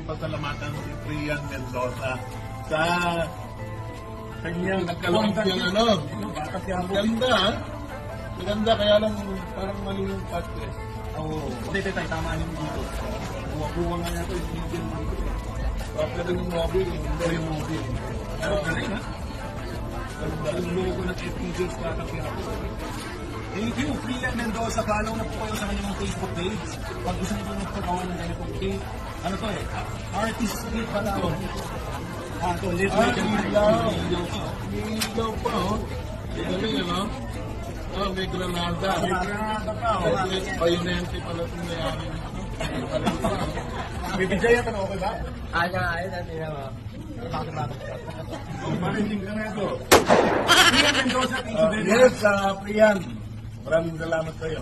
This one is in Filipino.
Pasalamatan si Priyan Mendoza sa kanyang Nagkalumpyang ano. Ang ganda ha. Maganda kaya lang parang mali yung cut eh. Oo. Hindi, tayo, tamaan yung dito. Buwang nga natin, hindi yung dito. Bakit na yung mobile, hindi yung mobile. Pero galing ha? Yung logo ng FPJ kakakira ko. Thank you, Priyan Mendoza. Follow na po kayo sa kanyang Facebook page. Pag gusto niyo po magpagawa ng ganitong cake, ano to eh? Artist cake pala ako. Ito, live like an artist. Ilaw pa oh. Galing ano? Oh, may granada. Bayonente pala itong mayari. Bibigay yan, okay ba? Ayun natin naman. Marinig ka na ito. Priyan Mendoza, thank you very much. Yes, Priyan. Maraming salamat sa iyo.